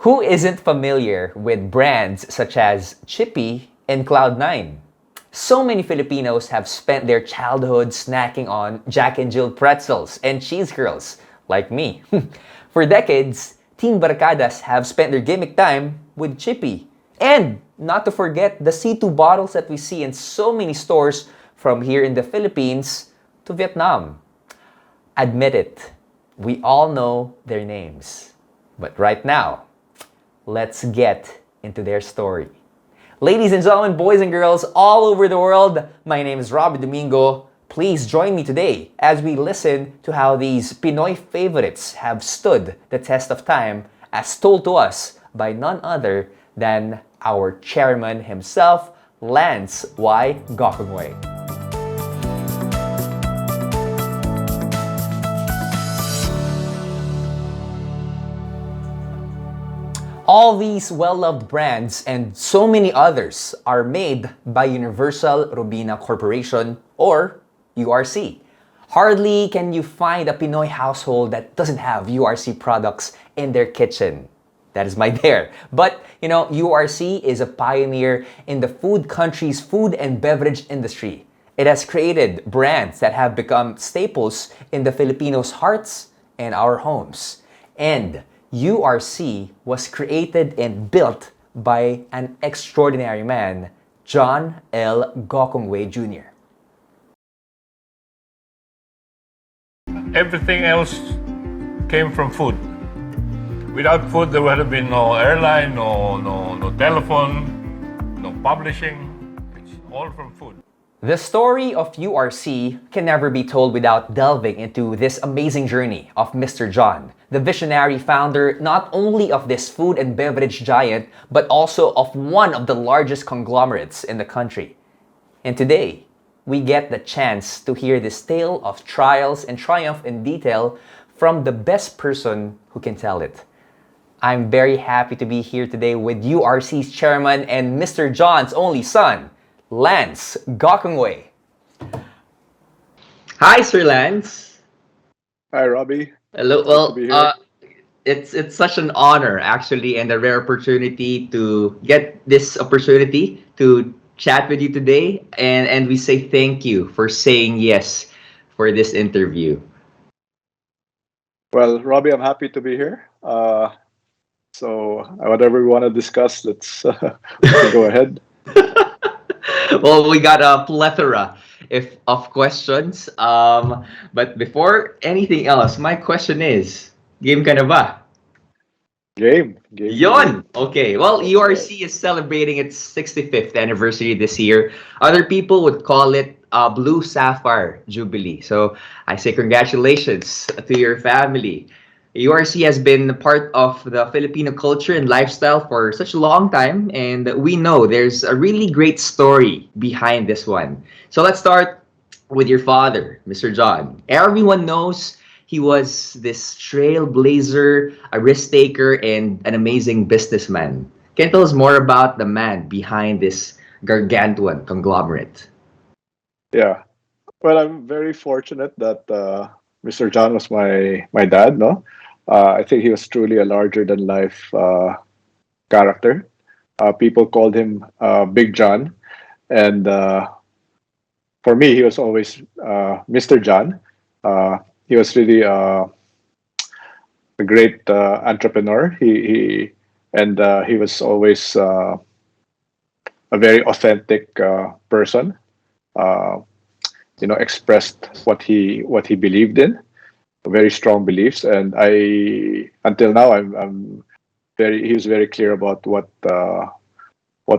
Who isn't familiar with brands such as Chippy and Cloud9? So many Filipinos have spent their childhood snacking on Jack and Jill pretzels and cheese curls, like me. For decades, Teen Barcadas have spent their gimmick time with Chippy. And not to forget the C2 bottles that we see in so many stores from here in the Philippines to Vietnam. Admit it, we all know their names. But right now, let's get into their story. Ladies and gentlemen, boys and girls all over the world, my name is Robi Domingo. Please join me today as we listen to how these Pinoy favorites have stood the test of time as told to us by none other than our chairman himself, Lance Gokongwei. All these well-loved brands and so many others are made by Universal Robina Corporation or URC. Hardly can you find a Pinoy household that doesn't have URC products in their kitchen. That is my dare. But, URC is a pioneer in the food country's food and beverage industry. It has created brands that have become staples in the Filipinos' hearts and our homes. And URC was created and built by an extraordinary man, John L. Gokongwei Jr. Everything else came from food. Without food, there would have been no airline, no telephone, no publishing. It's all from food. The story of URC can never be told without delving into this amazing journey of Mr. John, the visionary founder not only of this food and beverage giant, but also of one of the largest conglomerates in the country. And today, we get the chance to hear this tale of trials and triumph in detail from the best person who can tell it. I'm very happy to be here today with URC's chairman and Mr. John's only son, Lance Gokongwei. Hi, Sir Lance. Hi, Robbie. Hello. Nice to be here. It's such an honor, actually, and a rare opportunity to get this opportunity to chat with you today. And we say thank you for saying yes for this interview. Well, Robbie, I'm happy to be here. So whatever we want to discuss, let's we can go ahead. Well, we got a plethora of questions. But before anything else, my question is, game ka na ba? Game. Yon! Okay, well, URC is celebrating its 65th anniversary this year. Other people would call it Blue Sapphire Jubilee. So I say congratulations to your family. URC has been part of the Filipino culture and lifestyle for such a long time, and we know there's a really great story behind this one. So let's start with your father, Mr. John. Everyone knows he was this trailblazer, a risk taker, and an amazing businessman. Can you tell us more about the man behind this gargantuan conglomerate? Yeah. Well, I'm very fortunate that Mr. John was my dad. No, I think he was truly a larger than life character. People called him Big John, and for me, he was always Mr. John. He was really a great entrepreneur. He was always a very authentic person. Expressed what he believed in, very strong beliefs, and until now he was very clear about what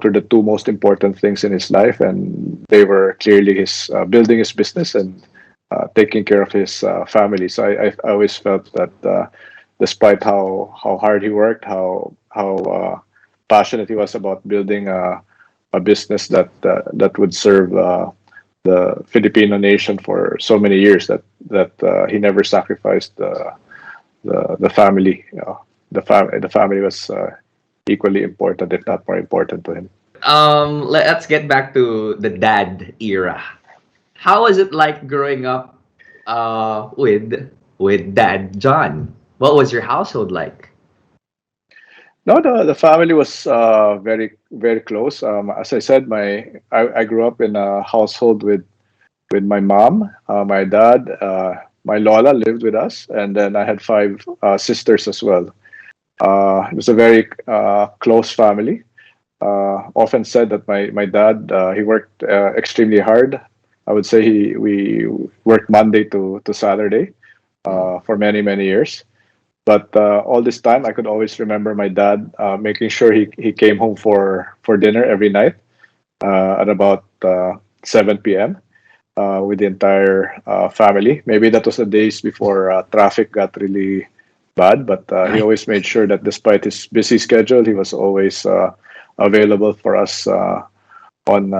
were the two most important things in his life, and they were clearly his building his business and taking care of his family. So I always felt that despite how hard he worked, how passionate he was about building a business that would serve the Filipino nation for so many years, that he never sacrificed the family. The family was equally important, if not more important, to him. Let's get back to the dad era. How was it like growing up with Dad John? What was your household like? No, the family was very close. As I said, I grew up in a household with my mom, my dad, my Lola lived with us, and then I had five sisters as well. It was a very close family. Often said that my dad he worked extremely hard. I would say we worked Monday to Saturday for many years. But all this time, I could always remember my dad making sure he came home for dinner every night at about 7 p.m. With the entire family. Maybe that was the days before traffic got really bad, but he always made sure that despite his busy schedule, he was always available for us on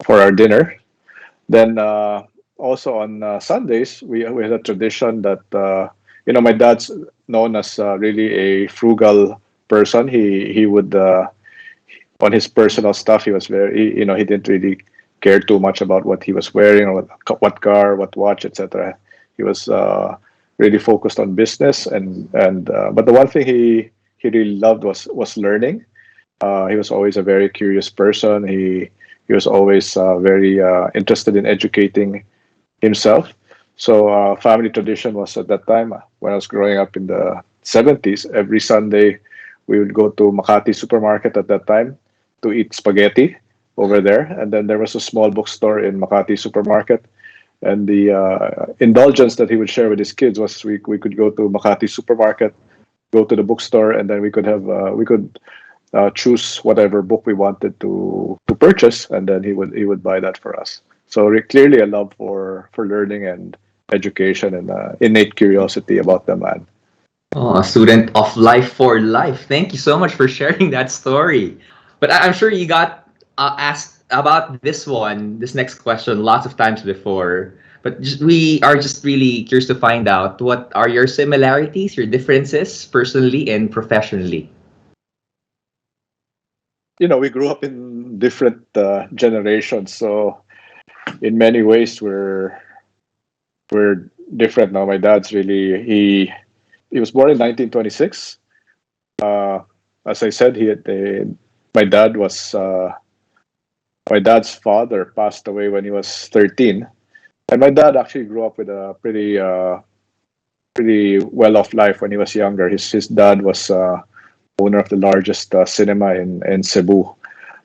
for our dinner. Then also on Sundays, we had a tradition that my dad's known as really a frugal person. He would on his personal stuff, he was very he didn't really care too much about what he was wearing or what car, what watch, etc. He was really focused on business and but the one thing he really loved was learning. He was always a very curious person. He was always very interested in educating himself. So family tradition was at that time when I was growing up in the 70s. Every Sunday we would go to Makati supermarket at that time to eat spaghetti over there, and then there was a small bookstore in Makati supermarket. And the indulgence that he would share with his kids was we could go to Makati supermarket, go to the bookstore, and then we could choose whatever book we wanted to purchase, and then he would buy that for us. So clearly a love for learning and education and innate curiosity about the man. Oh, a student of life for life. Thank you so much for sharing that story. But I'm sure you got asked about this next question, lots of times before. But we are just really curious to find out what are your similarities, your differences personally and professionally. We grew up in different generations, so in many ways we're different now. My dad's really he was born in 1926. As I said, my dad was my dad's father passed away when he was 13, and my dad actually grew up with a pretty well off life when he was younger. His dad was owner of the largest cinema in Cebu.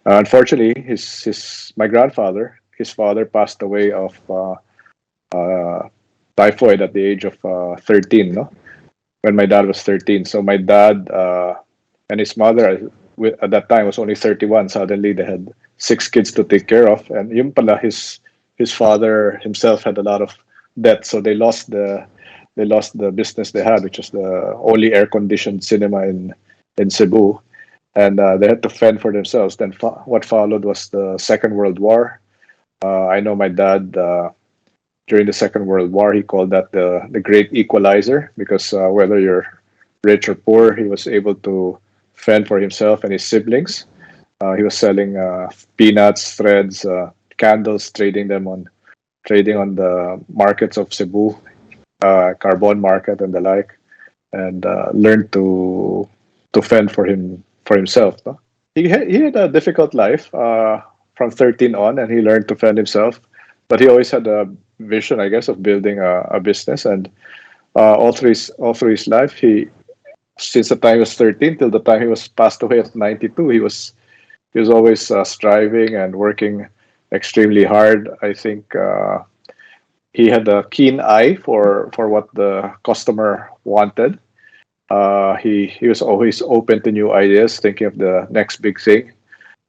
Unfortunately, his my grandfather, his father passed away of typhoid at the age of 13. No, when my dad was 13. So my dad and his mother at that time was only 31. Suddenly they had six kids to take care of, and yung pala his father himself had a lot of debt, so they lost the business they had, which was the only air conditioned cinema in Cebu, and they had to fend for themselves. Then what followed was the Second World War. I know my dad during the Second World War, he called that the Great Equalizer, because whether you're rich or poor, he was able to fend for himself and his siblings. He was selling peanuts, threads, candles, trading on the markets of Cebu, Carbon Market and the like, and learned to fend for himself. No? He had a difficult life from 13 on, and he learned to fend himself. But he always had a vision, I guess, of building a business. And all through his life, since the time he was 13 till the time he was passed away at 92, he was always striving and working extremely hard. I think he had a keen eye for what the customer wanted. He was always open to new ideas, thinking of the next big thing.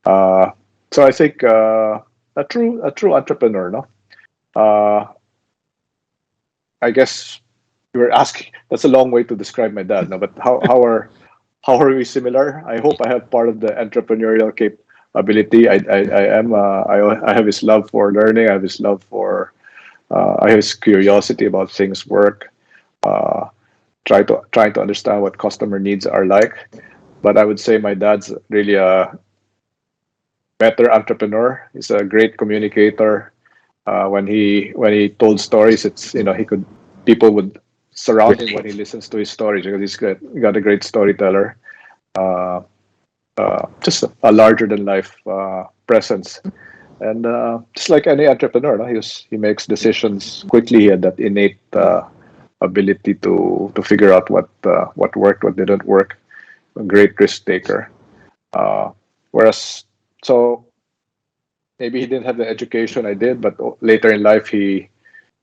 So I think a true entrepreneur. No, I guess you were asking. That's a long way to describe my dad. No, but how are we similar? I hope I have part of the entrepreneurial capability. I have his love for learning. I have his love for I have his curiosity about things work. Trying to understand what customer needs are like. But I would say my dad's really a better entrepreneur. He's a great communicator. When he told stories, people would surround him when he listens to his stories, because he's got a great storyteller. just a larger than life presence. And just like any entrepreneur, no, he makes decisions quickly. He had that innate ability to figure out what worked, what didn't work. A great risk taker. Whereas, so maybe he didn't have the education I did, but later in life he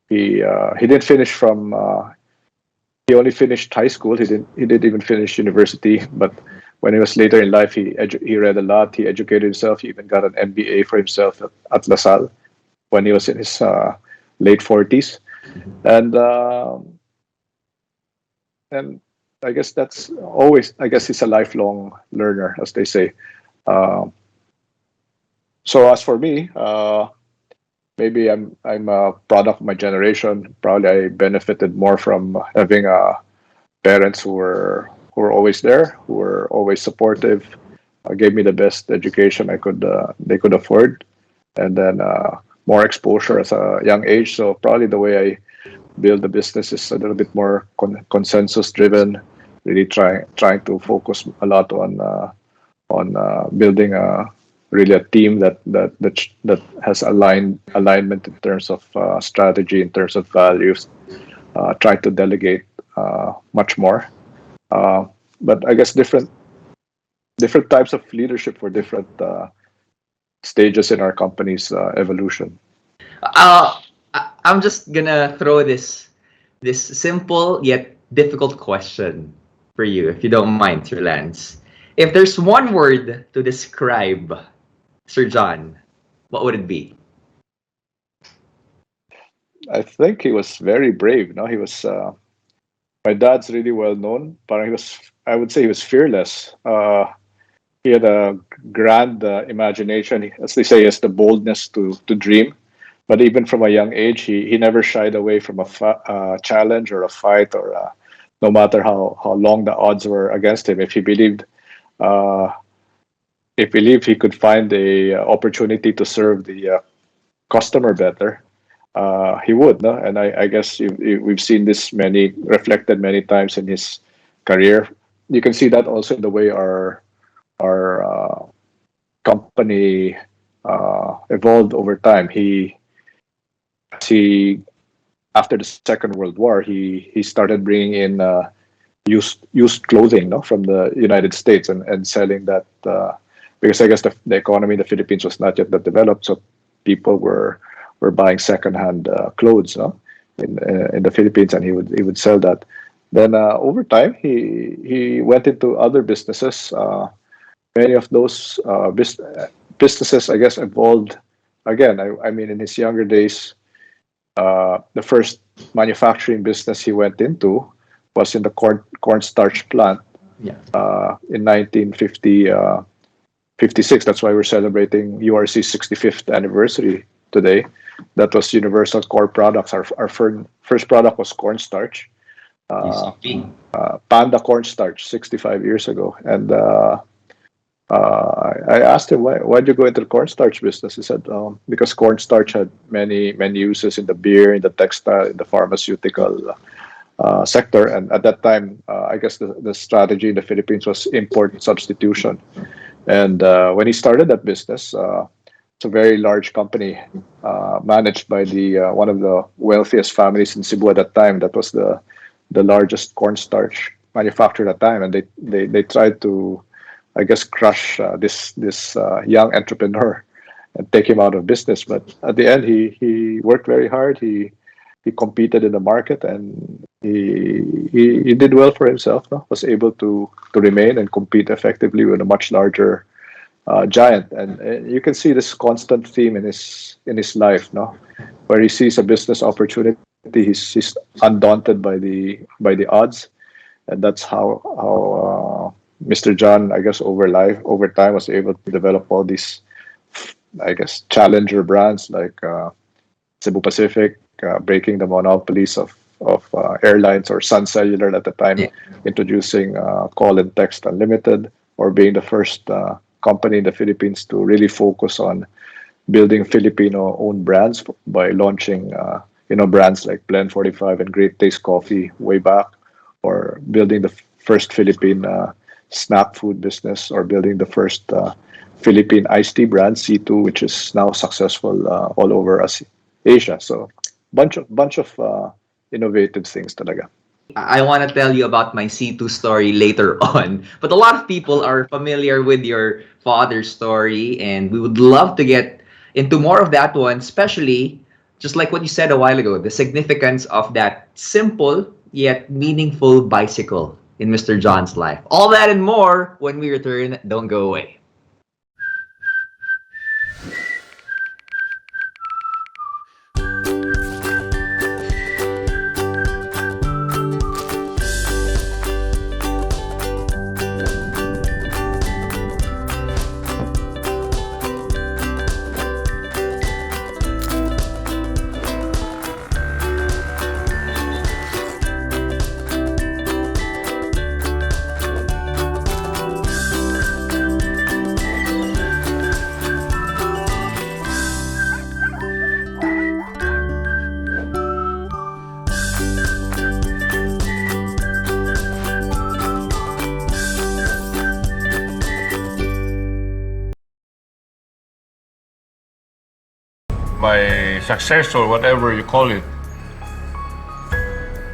didn't finish from. He only finished high school. He didn't even finish university. But when he was later in life, he read a lot. He educated himself. He even got an MBA for himself at LaSalle when he was in his late 40s. And I guess that's always. I guess he's a lifelong learner, as they say. So as for me, maybe I'm a product of my generation. Probably I benefited more from having parents who were always there, who were always supportive, gave me the best education they could afford, and then more exposure as a young age. So probably the way I build the business is a little bit more consensus driven. Really trying to focus a lot on building really a team that has alignment in terms of strategy, in terms of values. Try to delegate much more, but I guess different types of leadership for different stages in our company's evolution. I'm just gonna throw this simple yet difficult question for you, if you don't mind, Sir Lance. If there's one word to describe Sir John, what would it be? I think he was very brave. No, he was. My dad's really well known, but I would say he was fearless. He had a grand imagination. As they say, he has the boldness to dream. But even from a young age, he never shied away from a challenge or a fight, or no matter how long the odds were against him. If he believed he could find a opportunity to serve the customer better, he would. No? And I guess we've seen this reflected many times in his career. You can see that also in the way our company evolved over time. After the Second World War, he started bringing in used clothing, no, from the United States and selling that, because I guess the economy in the Philippines was not yet that developed, so people were buying secondhand clothes, no, in the Philippines, and he would sell that. Then over time, he went into other businesses. Many of those businesses, I guess, evolved. Again, I mean, in his younger days, the first manufacturing business he went into was in the cornstarch plant. Yeah. In 1956. That's why we're celebrating URC's 65th anniversary today. That was Universal Core Products. Our first product was cornstarch. Panda cornstarch 65 years ago. And I asked him, why'd you go into the cornstarch business? He said, because cornstarch had many uses in the beer, in the textile, in the pharmaceutical sector. And at that time, I guess the strategy in the Philippines was import substitution. And when he started that business, it's a very large company managed by one of the wealthiest families in Cebu at that time. That was the largest cornstarch manufacturer at the time. And they tried to, I guess, crush this young entrepreneur and take him out of business. But at the end, he worked very hard. He competed in the market, and he did well for himself. No? Was able to remain and compete effectively with a much larger giant. And you can see this constant theme in his life, no, where he sees a business opportunity. He's undaunted by the odds, and that's how Mr. John, I guess, over time was able to develop all these, I guess, challenger brands like Cebu Pacific, breaking the monopolies of airlines, or Sun Cellular at the time, introducing Call and Text Unlimited, or being the first company in the Philippines to really focus on building Filipino-owned brands by launching brands like Blend 45 and Great Taste Coffee way back, or building the first Philippine snack food business, or building the first Philippine iced tea brand, C2, which is now successful all over Asia. So bunch of innovative things talaga. I want to tell you about my C2 story later on. But a lot of people are familiar with your father's story, and we would love to get into more of that one, especially just like what you said a while ago, the significance of that simple yet meaningful bicycle in Mr. John's life. All that and more when we return. Don't go away. My success, or whatever you call it,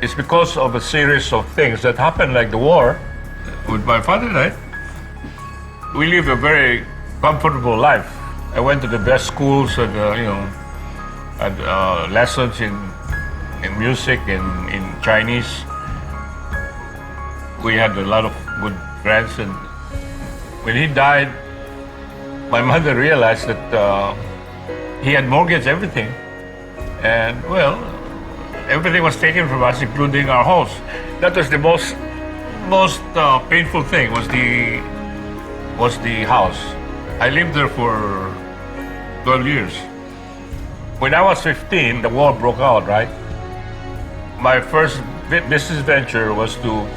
is because of a series of things that happened, like the war with my father and I. We live a very comfortable life. I went to the best schools, and had lessons in music and in Chinese. We had a lot of good friends, and when he died, my mother realized that he had mortgaged everything, and well, everything was taken from us, including our house. That was the most painful thing. Was the house. I lived there for 12 years. When I was 15, the war broke out. Right. My first business venture was to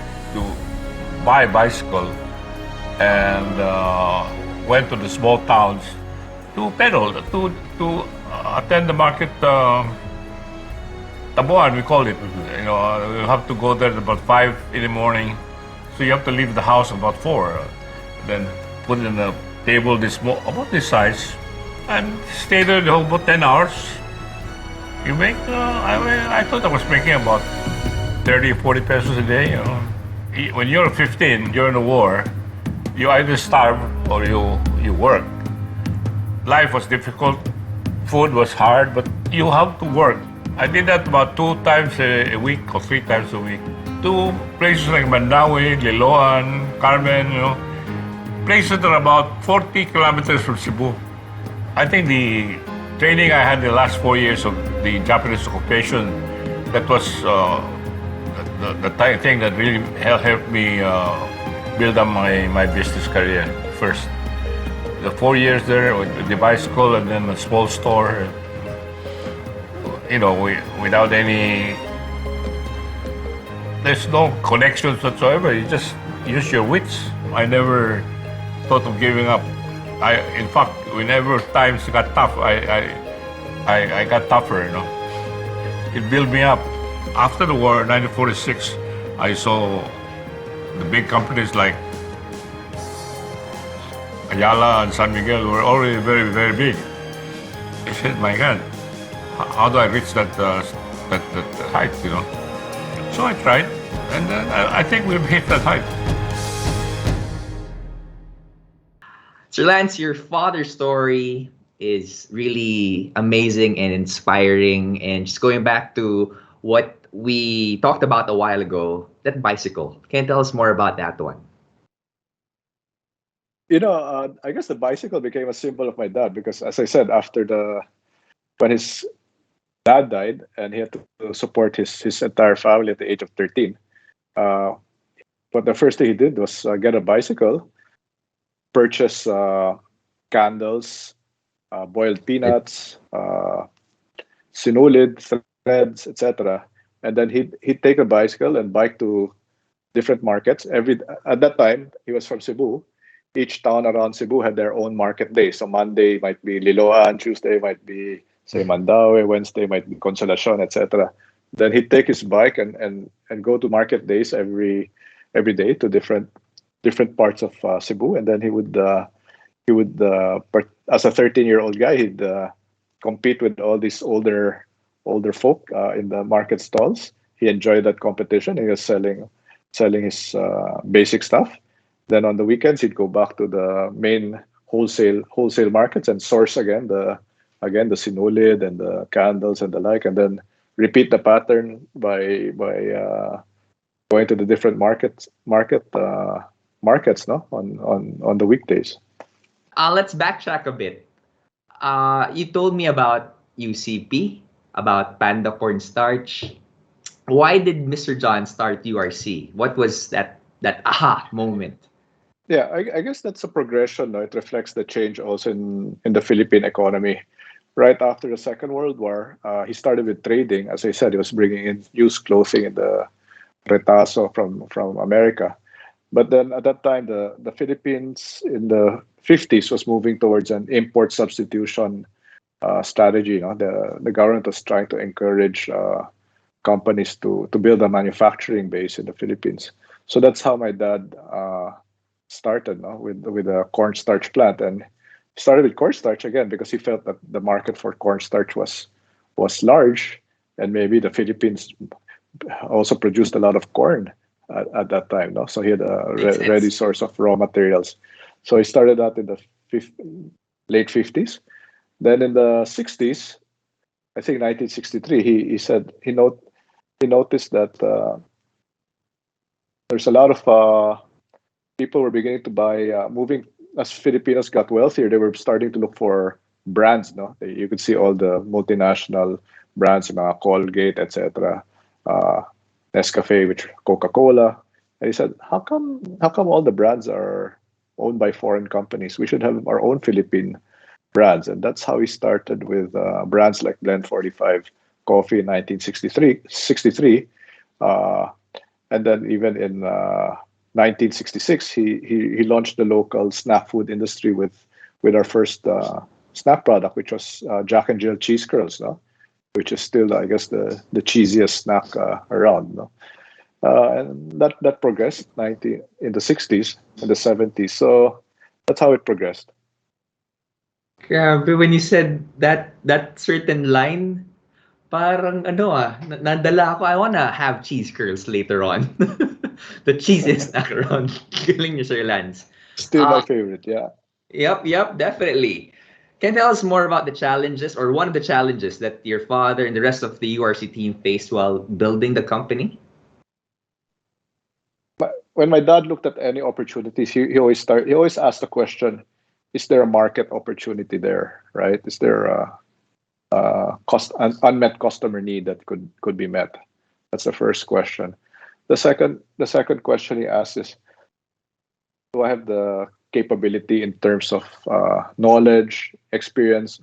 buy a bicycle, and went to the small towns to pedal, to attend the market, tabuan, we call it. You have to go there at about 5 in the morning, so you have to leave the house about 4. Then put in a table about this size, and stay there the whole about 10 hours. You make, I thought I was making about 30 or 40 pesos a day. When you're 15, during the war, you either starve or you work. Life was difficult, food was hard, but you have to work. I did that about 2 times a week or 3 times a week. To places like Mandaue, Liloan, Carmen, places that are about 40 kilometers from Cebu. I think the training I had the last 4 years of the Japanese occupation, that was the thing that really helped me build up my business career first. The 4 years there with the bicycle, and then a small store, without any, there's no connections whatsoever. You just use your wits. I never thought of giving up. In fact, whenever times got tough, I got tougher. It built me up. After the war, 1946, I saw the big companies like Ayala and San Miguel were already very, very big. I said, my God, how do I reach that height, So I tried, and I think we've hit that height. Sir Lance, your father's story is really amazing and inspiring. And just going back to what we talked about a while ago, that bicycle. Can you tell us more about that one? I guess the bicycle became a symbol of my dad because, as I said, when his dad died and he had to support his entire family at the age of 13, but the first thing he did was get a bicycle, purchase candles, boiled peanuts, sinulid, threads, etc. And then he'd take a bicycle and bike to different markets. At that time, he was from Cebu. Each town around Cebu had their own market day. So Monday might be Liloan, Tuesday might be, say, Mandaue, Wednesday might be Consolacion, etc. Then he'd take his bike and go to market days every day to different different parts of Cebu, and then as a 13-year-old guy, he'd compete with all these older folk in the market stalls. He enjoyed that competition. He was selling his basic stuff. Then on the weekends, he'd go back to the main wholesale markets and source the sinulid and the candles and the like, and then repeat the pattern by going to the different markets no on the weekdays. Let's backtrack a bit. You told me about UCP, about Panda Cornstarch. Why did Mr. John start URC? What was that aha moment? Yeah, I guess that's a progression. No? It reflects the change also in the Philippine economy. Right after the Second World War, he started with trading. As I said, he was bringing in used clothing in the retazo from America. But then at that time, the Philippines in the 50s was moving towards an import substitution strategy. You know, the government was trying to encourage companies to build a manufacturing base in the Philippines. So that's how my dad started, no? with a cornstarch plant, and started with cornstarch again because he felt that the market for cornstarch was large, and maybe the Philippines also produced a lot of corn at that time. No? So he had a ready source of raw materials. So he started that in the late 50s. Then in the 60s, I think 1963, he said he noticed that there's a lot of people were beginning to buy, moving as Filipinos got wealthier, they were starting to look for brands. No, you could see all the multinational brands, Colgate, etc. Nescafe, which Coca-Cola. And he said, how come all the brands are owned by foreign companies? We should have our own Philippine brands. And that's how he started with brands like Blend 45 Coffee in 1963. And then even in 1966, he launched the local snack food industry with our first snack product, which was Jack and Jill cheese curls, no? Which is still, I guess, the cheesiest snack around. No? And that progressed in the 60s and the 70s. So that's how it progressed. But when you said that certain line, parang nadala ako, I wanna have cheese curls later on. The cheesiest snack around. Galing niyo, Sir Lance. Still my favorite, yeah. Yep, definitely. Can you tell us more about the challenges, or one of the challenges that your father and the rest of the URC team faced while building the company? When my dad looked at any opportunities, he always asked the question: is there a market opportunity there? Right? Is there a unmet customer need that could be met? That's the first question. The second question he asked is, do I have the capability in terms of knowledge, experience,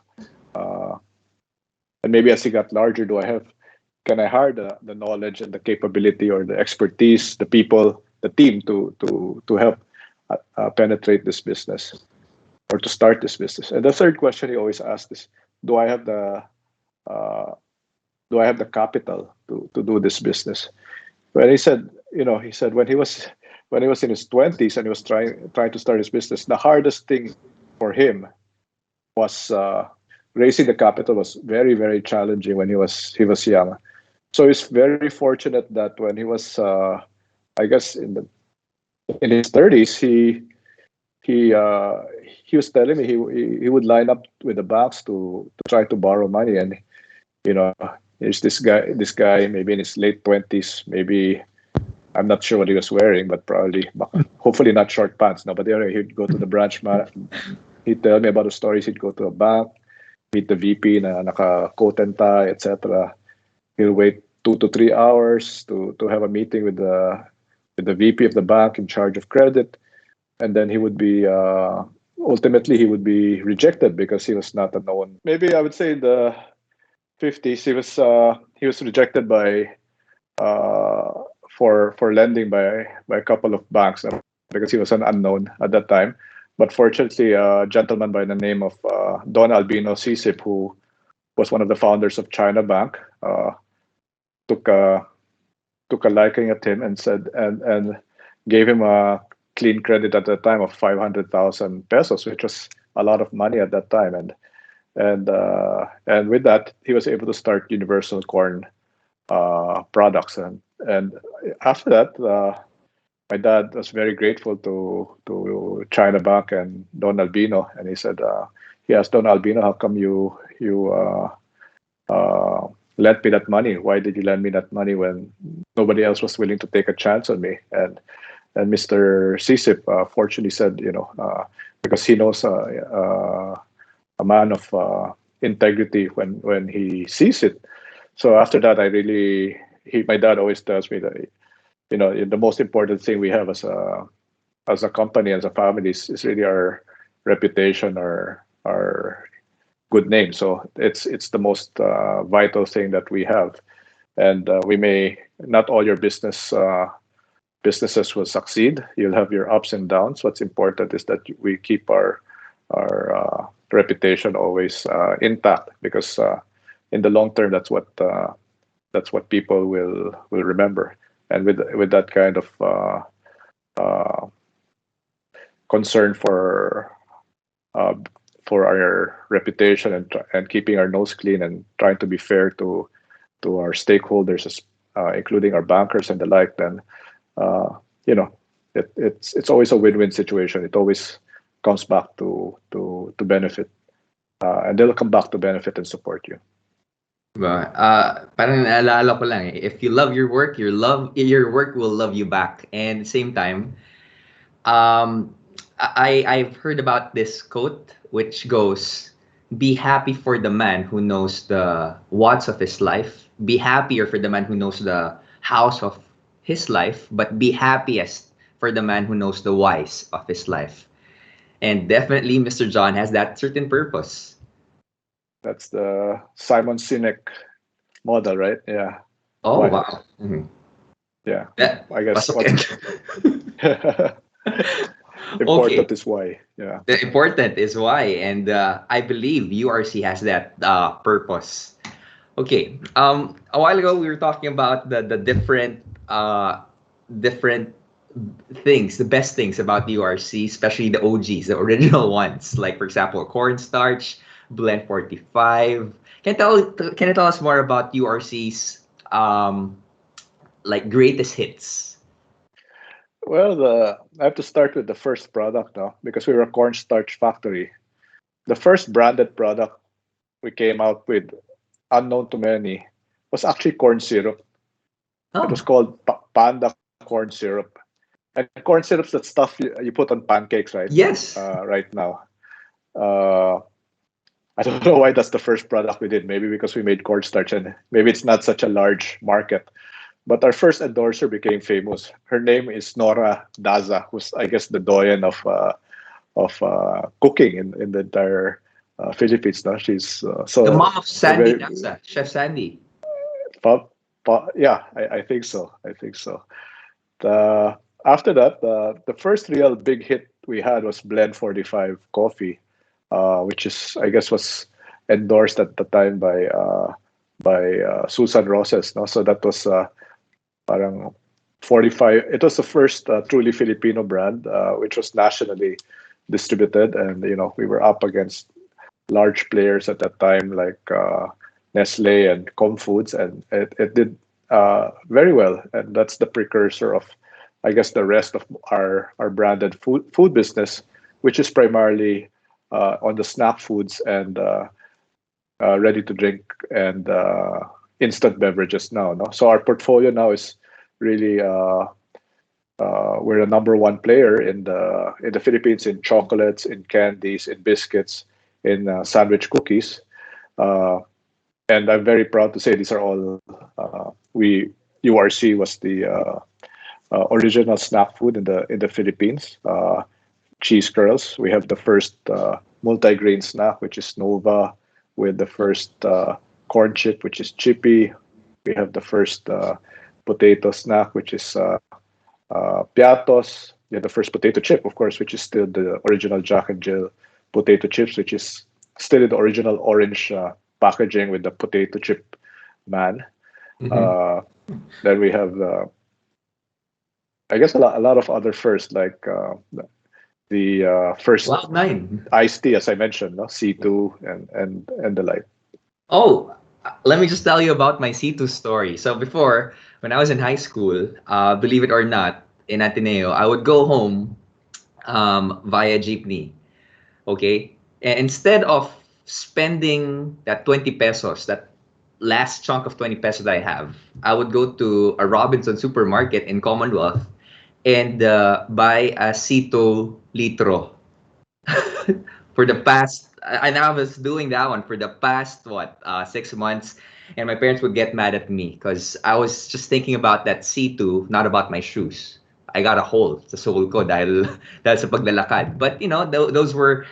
and maybe as he got larger, can I hire the knowledge and the capability or the expertise, the people, the team to help penetrate this business or to start this business? And the third question he always asked is, do I have the capital to do this business? When he said when he was in his 20s and he was trying to start his business, the hardest thing for him was raising the capital. Was very, very challenging when he was young. So he's very fortunate that when he was, I guess, in his 30s, he was telling me he would line up with the banks to try to borrow money, and there's this guy maybe in his late 20s, maybe. I'm not sure what he was wearing, but hopefully not short pants. No, but anyway, he'd go to the branch. He'd tell me about the stories. He'd go to a bank, meet the VP na naka-coat and tie, etc. He'll wait 2 to 3 hours to have a meeting with the VP of the bank in charge of credit, and then he would be ultimately rejected because he was not a known. Maybe I would say in the 50s he was rejected by. For lending by a couple of banks because he was an unknown at that time. But fortunately, a gentleman by the name of Don Albino Sisip, who was one of the founders of China Bank, took a liking at him and said and gave him a clean credit at the time of 500,000 pesos, which was a lot of money at that time. And with that, he was able to start Universal Corn products. And after that, my dad was very grateful to China Bank and Don Albino, and he said, he asked Don Albino, how come you lent me that money? Why did you lend me that money when nobody else was willing to take a chance on me? And Mr. Sisip fortunately said, because he knows a man of integrity when he sees it. So after that, my dad always tells me that, the most important thing we have as a company, as a family, is really our reputation, our good name. So it's the most vital thing that we have. And we may not all your businesses will succeed. You'll have your ups and downs. What's important is that we keep our reputation always intact, because in the long term, that's what people will remember. And with that kind of concern for our reputation and keeping our nose clean and trying to be fair to our stakeholders, including our bankers and the like, then it's always a win-win situation. It always comes back to benefit, and they'll come back to benefit and support you. Diba? Parang naalala ko lang if you love your work, your work will love you back. And at the same time, I've heard about this quote which goes, be happy for the man who knows the wants of his life, be happier for the man who knows the hows of his life, but be happiest for the man who knows the whys of his life. And definitely Mr. John has that certain purpose. That's the Simon Sinek model, right? Yeah. Oh, why? Wow. Mm-hmm. Yeah. I guess important is why. Yeah. The important is why. And I believe URC has that purpose. Okay. A while ago, we were talking about the different things, the best things about the URC, especially the OGs, the original ones. Like, for example, cornstarch, Blend 45. Can you tell us more about URC's like greatest hits? Well, I have to start with the first product now, because we were a cornstarch factory. The first branded product we came out with, unknown to many, was actually corn syrup. Oh. It was called Panda corn syrup. And corn syrup's that stuff you put on pancakes, right? Yes. Right now. I don't know why that's the first product we did. Maybe because we made cornstarch and maybe it's not such a large market. But our first endorser became famous. Her name is Nora Daza, who's, I guess, the doyen of cooking in the entire Philippines. No? She's so the mom of Sandy Daza, Chef Sandy. Yeah, I think so. After that, the first real big hit we had was Blend 45 coffee, which is, I guess, was endorsed at the time by Susan Roses. No? So that was parang 45. It was the first truly Filipino brand, which was nationally distributed, and we were up against large players at that time like Nestle and Comfoods, and it did very well, and that's the precursor of, I guess, the rest of our branded food business, which is primarily on the snack foods and ready to drink and instant beverages now. No? So our portfolio now is really we're a number one player in the Philippines in chocolates, in candies, in biscuits, in sandwich cookies, and I'm very proud to say these are all URC was the original snack food in the Philippines. Cheese curls. We have the first multi-grain snack, which is Nova, with the first corn chip, which is Chippy. We have the first potato snack, which is Piatos. We have the first potato chip, of course, which is still the original Jack and Jill potato chips, which is still in the original orange packaging with the potato chip man. Mm-hmm. Then we have I guess a lot of other first, like the first Cloud9. iced tea, as I mentioned, no? C2 and the like. Oh, let me just tell you about my C2 story. So before, when I was in high school, believe it or not, in Ateneo, I would go home via jeepney. Okay? And instead of spending that 20 pesos, that last chunk of 20 pesos that I have, I would go to a Robinson supermarket in Commonwealth and buy a Cito Litro for the past. And I was doing that one for the past, what, 6 months. And my parents would get mad at me because I was just thinking about that C2, not about my shoes. I got a hole sa sole ko dahil, dahil sa paglalakad. But, those were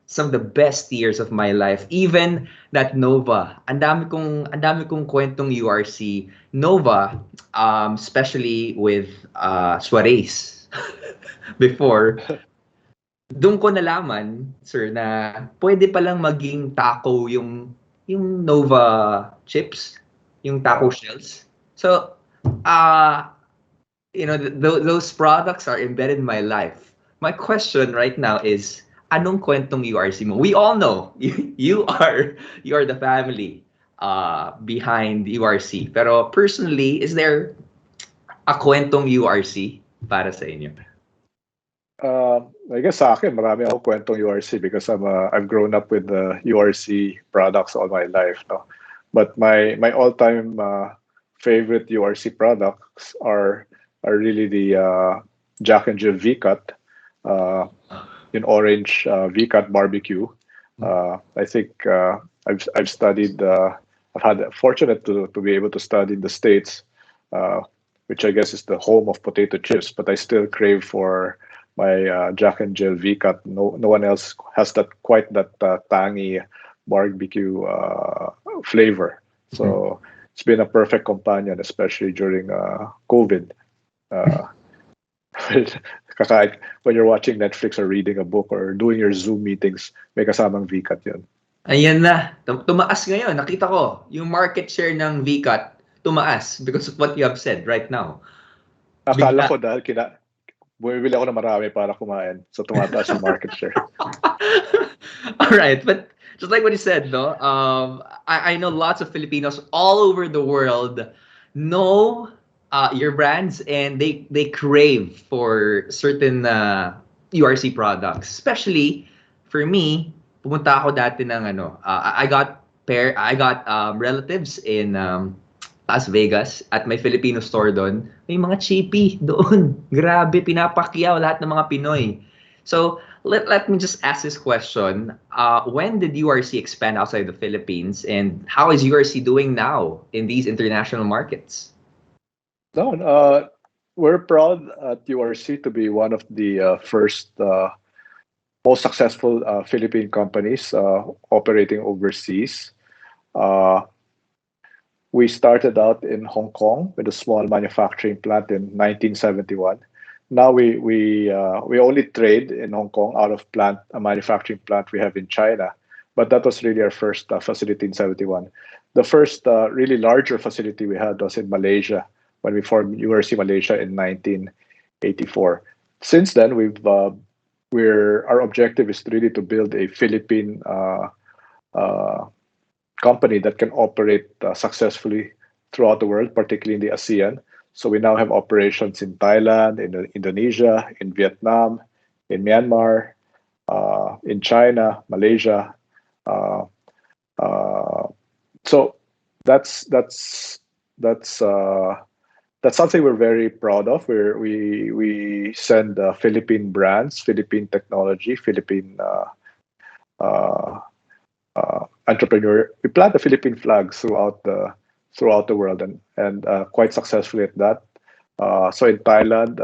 some of the best years of my life. Even that Nova, ang dami kong kwentong URC. Nova, especially with Suarez before, doon ko nalaman, sir, na pwede palang maging taco yung Nova chips, yung taco shells. So, uh, those products are embedded in my life. My question right now is, anong kwentong URC mo? We all know you are the family behind URC. Pero personally, is there a kwentong URC para sa inyo? I guess sa akin, marami ako kwentong URC because I've grown up with the URC products all my life. No? But my all-time favorite URC products are really the Jack and Jill V-Cut in orange V-Cut barbecue. I think I've studied. I've had fortunate to be able to study in the States, which I guess is the home of potato chips. But I still crave for my Jack and Jill V-Cut. No one else has quite that tangy barbecue flavor. So it's been a perfect companion, especially during COVID. When you're watching Netflix or reading a book or doing your Zoom meetings, may kasamang V-Cut yun. Ayan na. Tumaas ngayon. Nakita ko, yung market share ng VCAT tumaas because of what you have said right now. Akala ko dahil bumibili ako na marami para kumain. So tumataas yung market share. All right, but just like what you said, no, I know lots of Filipinos all over the world know your brands and they crave for certain URC products. Especially for me, pumunta ako dati ng I got relatives in Las Vegas at may Filipino store doon. May mga chippy doon. Grabe, pinapakyaw lahat ng mga Pinoy. So, let me just ask this question. When did URC expand outside the Philippines and how is URC doing now in these international markets? No, we're proud at URC to be one of the first most successful Philippine companies operating overseas. We started out in Hong Kong with a small manufacturing plant in 1971. Now we only trade in Hong Kong out of a manufacturing plant we have in China, but that was really our first facility in 71. The first really larger facility we had was in Malaysia when we formed URC Malaysia in 1984. Since then, our objective is really to build a Philippine company that can operate successfully throughout the world, particularly in the ASEAN. So we now have operations in Thailand, in Indonesia, in Vietnam, in Myanmar, in China, Malaysia. So that's something we're very proud of. We send Philippine brands, Philippine technology, Philippine entrepreneur. We plant the Philippine flags throughout the world and quite successfully at that. So in Thailand,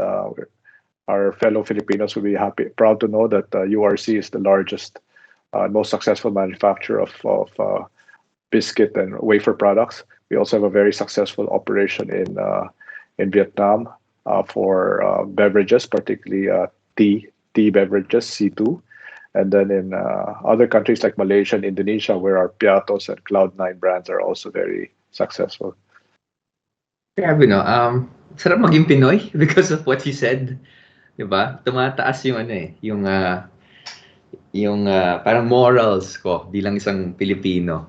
our fellow Filipinos will be proud to know that URC is the largest, most successful manufacturer of biscuit and wafer products. We also have a very successful operation in Vietnam for beverages, particularly tea beverages, C2. And then in other countries like Malaysia and Indonesia, where our Piatos and Cloud9 brands are also very successful. Grabe, no? Sarap maging Pinoy because of what you said. 'Di ba? Tumataas yung ano eh, yung parang morals ko bilang isang Pilipino.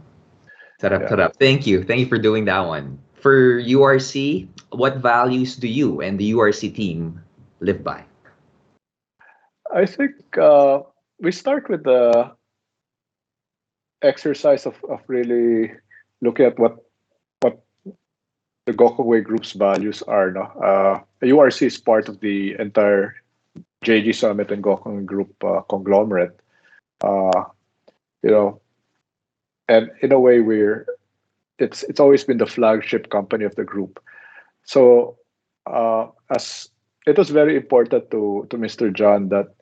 Sarap, Yeah. sarap. Thank you. Thank you for doing that one. For URC, what values do you and the URC team live by? I think we start with the exercise of really looking at what the Gokongwei Group's values are. No, URC is part of the entire JG Summit and Gokongwei Group conglomerate. Uh, you know, and in a way, it's always been the flagship company of the group. So, as it was very important to Mr. John that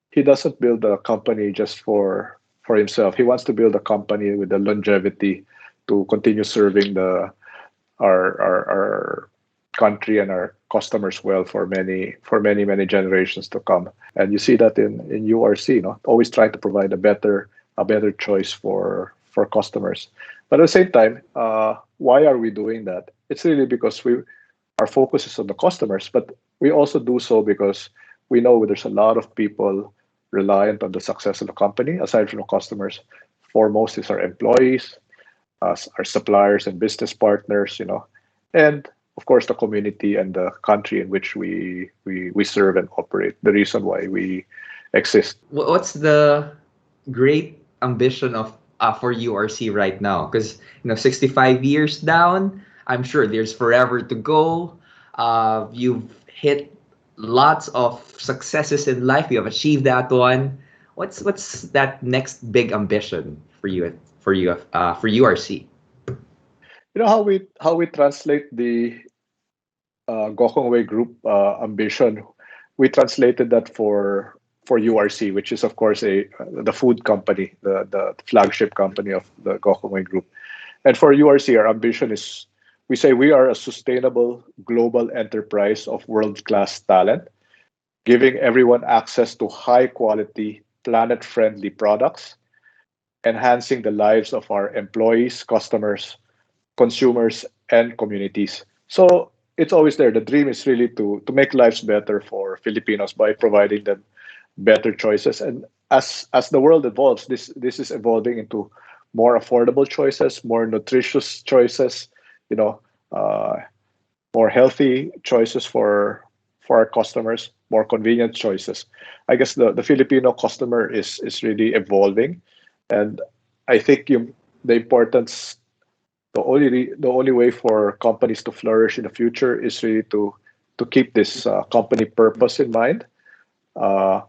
he doesn't build a company just for himself. He wants to build a company with the longevity to continue serving our country and our customers well for many generations to come. And you see that in URC, always trying to provide a better choice for customers. But at the same time, why are we doing that? It's really because our focus is on the customers, but we also do so because we know there's a lot of people reliant on the success of the company aside from the customers. Foremost is our employees, our suppliers and business partners, and of course the community and the country in which we serve and operate. The reason why we exist. What's the great ambition of for URC right now? Because 65 years down, I'm sure there's forever to go. You've hit lots of successes in life. You have achieved that one. What's that next big ambition for URC? How we translate the Gokongwei Group ambition. We translated that for URC, which is of course the food company, the flagship company of the Gokongwei Group. And for URC, our ambition is, we say we are a sustainable global enterprise of world-class talent, giving everyone access to high-quality, planet-friendly products, enhancing the lives of our employees, customers, consumers, and communities. So it's always there. The dream is really to make lives better for Filipinos by providing them better choices. And as the world evolves, this is evolving into more affordable choices, more nutritious choices, you know, uh, more healthy choices for our customers, more convenient choices. I guess the Filipino customer is really evolving, and I think the importance the only way for companies to flourish in the future is really to keep this company purpose in mind, uh,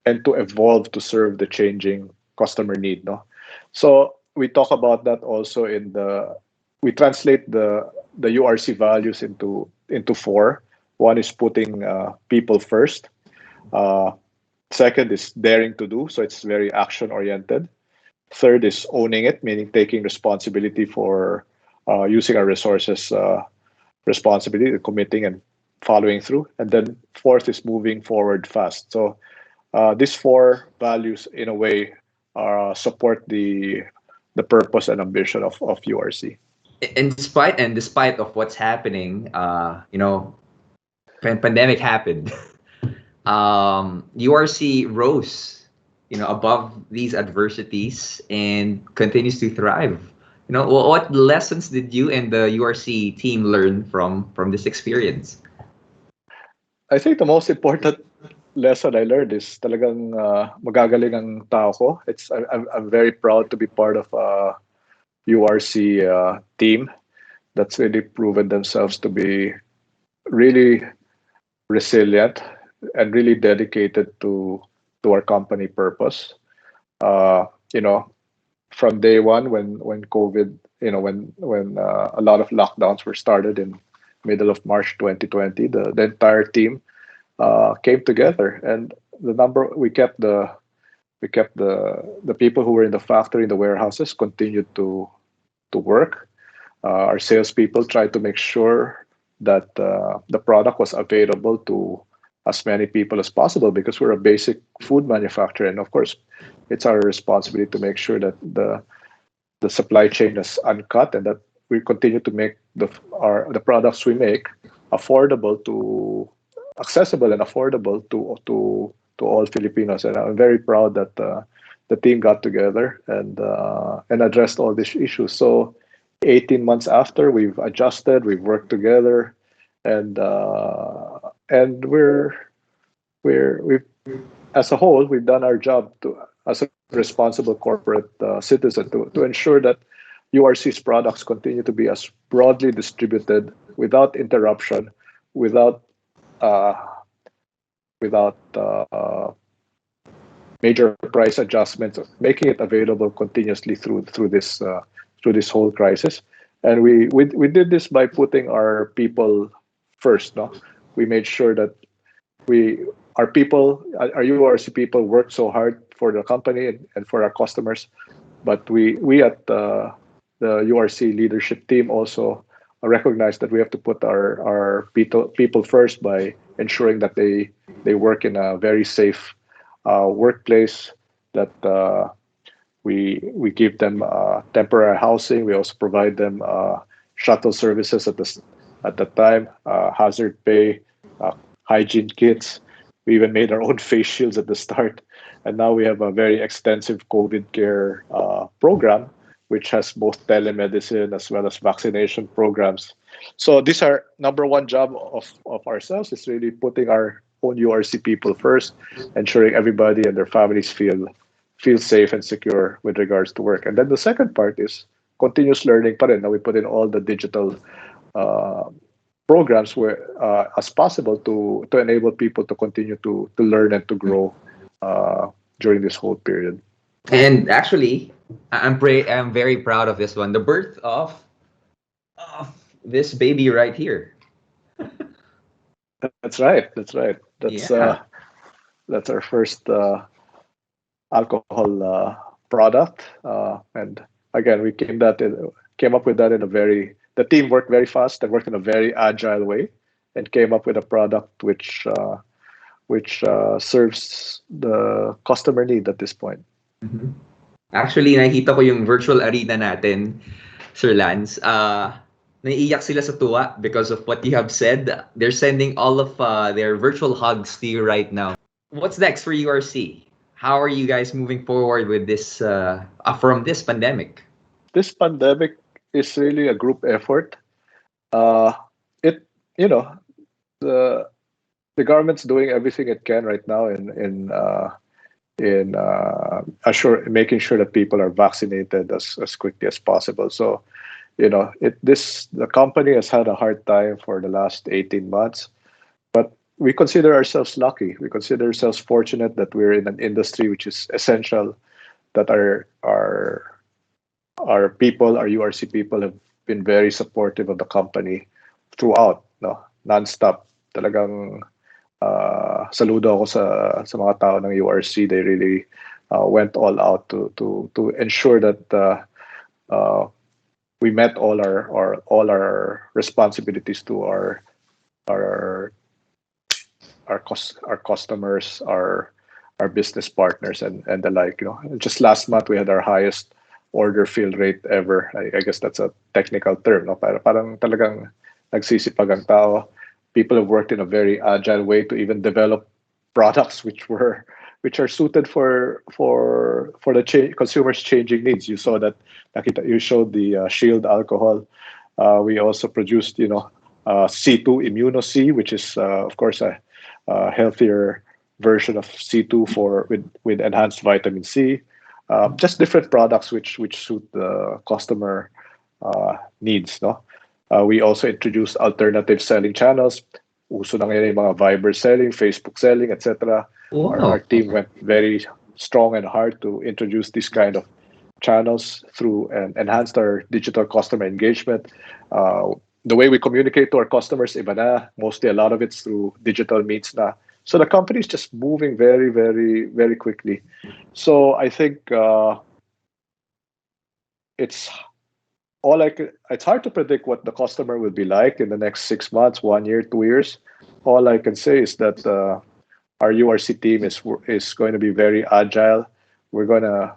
and to evolve to serve the changing customer need. No, so we talk about that also we translate the URC values into four. One is putting people first. Uh, Second is daring to do, so it's very action oriented. Third is owning it, meaning taking responsibility for using our resources responsibility, committing and following through. And then fourth is moving forward fast. So these four values, in a way, support the purpose and ambition of URC. Despite of what's happening, pandemic happened. URC rose, above these adversities and continues to thrive. What lessons did you and the URC team learn from this experience? I think the most important lesson I learned is talagang magagaling ang tao ko. I'm very proud to be part of a URC team that's really proven themselves to be really resilient and really dedicated to our company purpose. Uh, you know, from day one when COVID, when a lot of lockdowns were started in middle of March 2020, the entire team came together, and the number we kept the people who were in the factory, in the warehouses, continued to work. Our salespeople tried to make sure that the product was available to as many people as possible because we're a basic food manufacturer, and of course, it's our responsibility to make sure that the supply chain is uncut and that we continue to make the products we make accessible and affordable to all Filipinos. And I'm very proud that the team got together and addressed all these issues. So 18 months after, we've adjusted, we've worked together, and we've as a whole, we've done our job as a responsible corporate citizen to ensure that URC's products continue to be as broadly distributed without interruption, without major price adjustments, making it available continuously through this whole crisis. And we did this by putting our people first. No, we made sure that our URC people work so hard for the company and for our customers, but we at the URC leadership team also recognize that we have to put our people first by ensuring that they work in a very safe workplace, that we give them temporary housing. We also provide them shuttle services at the time, hazard pay, hygiene kits. We even made our own face shields at the start, and now we have a very extensive COVID care program, which has both telemedicine as well as vaccination programs. So these are number one job of ourselves is really putting our own URC people first, ensuring everybody and their families feel safe and secure with regards to work. And then the second part is continuous learning pa rin. Now we put in all the digital programs where as possible to enable people to continue to learn and to grow during this whole period. And actually, I'm very proud of this one. The birth of this baby right here. That's right. Yeah. That's our first alcohol product, and again, we came up with that the team worked very fast and worked in a very agile way, and came up with a product which serves the customer need at this point. Mhm. Actually, nakita ko yung virtual arena natin, Sir Lance. Naiiyak sila sa tuwa because of what you have said. They're sending all of their virtual hugs to you right now. What's next for URC? How are you guys moving forward with this from this pandemic? This pandemic is really a group effort. It the government's doing everything it can right now in making sure that people are vaccinated as quickly as possible. So, the company has had a hard time for the last 18 months, but we consider ourselves lucky. We consider ourselves fortunate that we're in an industry which is essential, that our people, our URC people, have been very supportive of the company throughout, no, nonstop. Talagang saludo ako sa mga tao ng URC. They really went all out to ensure that we met all our responsibilities to our customers, our business partners, and the like. Just last month we had our highest order fill rate ever. I guess that's a technical term, no? Parang talagang nagsisipag ang tao. People have worked in a very agile way to even develop products which are suited for the consumers' changing needs. You saw that, you showed the Shield alcohol. We also produced, C2 Immuno-C, which is of course a healthier version of C2 with enhanced vitamin C. Just different products which suit the customer needs. No, we also introduced alternative selling channels. Uso na ngayon yung mga Viber selling, Facebook selling, etc. Wow. Our team went very strong and hard to introduce this kind of channels through and enhanced our digital customer engagement. The way we communicate to our customers, iba na. Mostly a lot of it's through digital means na. So the company is just moving very, very, very quickly. So I think it's hard to predict what the customer will be like in the next 6 months, 1 year, 2 years. All I can say is that our URC team is going to be very agile. We're going to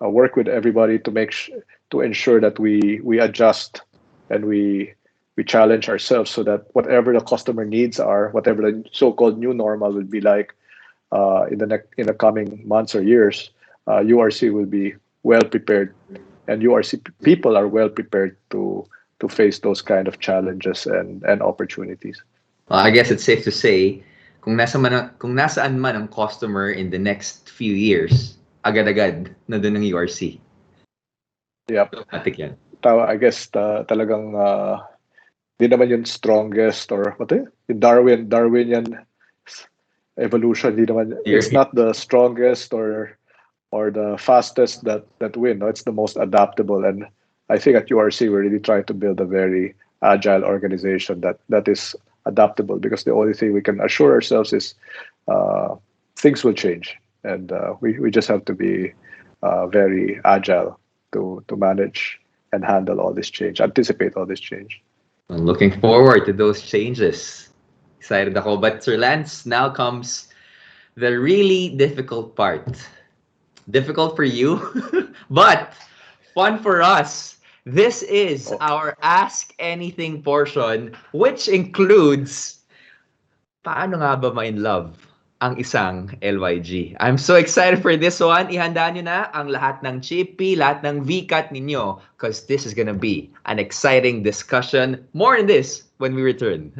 work with everybody to ensure that we adjust and we challenge ourselves so that whatever the customer needs are, whatever the so-called new normal will be like in the coming months or years, URC will be well prepared, and URC people are well prepared to face those kind of challenges and opportunities. Well, I guess it's safe to say, kung nasaan man ang customer in the next few years, agad-agad na doon ang URC. Yep. Automatic yan. I guess talagang di naman yung strongest or yung Darwinian evolution, di naman, it's not the strongest or the fastest that win. No, it's the most adaptable, and I think at URC we're really trying to build a very agile organization that is adaptable, because the only thing we can assure ourselves is things will change, and we just have to be very agile to manage and handle all this change, anticipate all this change. I'm looking forward to those changes. Excited ako. But Sir Lance, now comes the really difficult part. Difficult for you, but fun for us. This is our Ask Anything portion, which includes paano nga ba ma-in love ang isang LYG. I'm so excited for this one. Ihanda nyo na ang lahat ng chippy, lahat ng VCAT ninyo, because this is gonna be an exciting discussion. More on this when we return.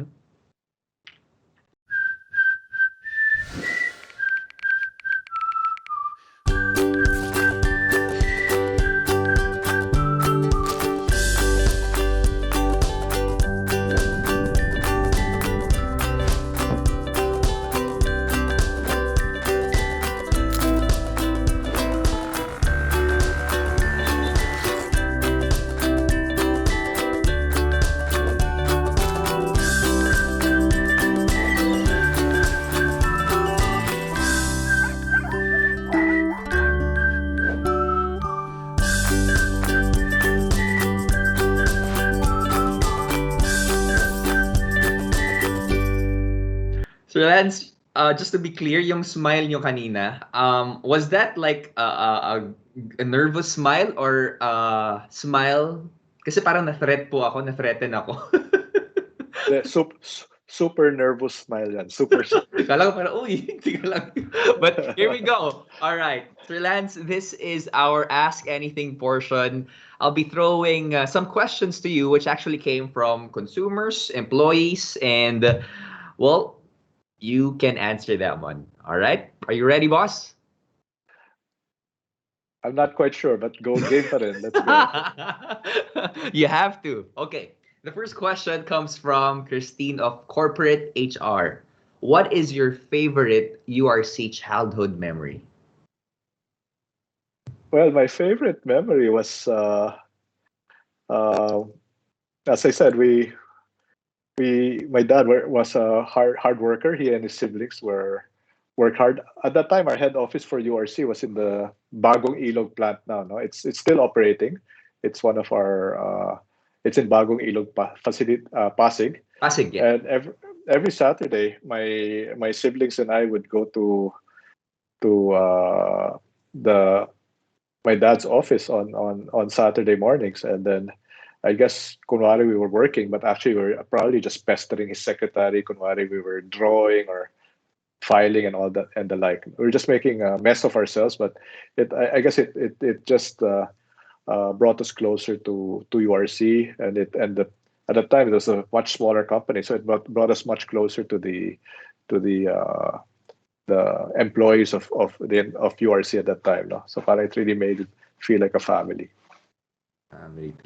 Sir Lance, just to be clear, yung smile nyo kanina, was that like a nervous smile or smile? Kasi parang na-threaten ako. Super nervous smile yan. Super. Kala ko parang, uy, tika lang. But here we go. All right. Sir Lance, this is our Ask Anything portion. I'll be throwing some questions to you, which actually came from consumers, employees, and, well, you can answer that one. All right? Are you ready, boss? I'm not quite sure, but go game pa rin. Let's go. You have to. Okay. The first question comes from Christine of Corporate HR. What is your favorite URC childhood memory? Well, my favorite memory was, as I said, my dad was a hard worker. He and his siblings worked hard. At that time, our head office for URC was in the Bagong Ilog plant now. No, it's still operating. It's one of our it's in Bagong Ilog facility, Pasig. Pasig, yeah. And every Saturday, my siblings and I would go to my dad's office on Saturday mornings, and then I guess kunwari we were working, but actually we were probably just pestering his secretary. Kunwari we were drawing or filing and all that and the like. We were just making a mess of ourselves, but I guess it just brought us closer to URC, and at the time it was a much smaller company, so it brought us much closer to the employees of URC at that time. No? So it really made it feel like a family.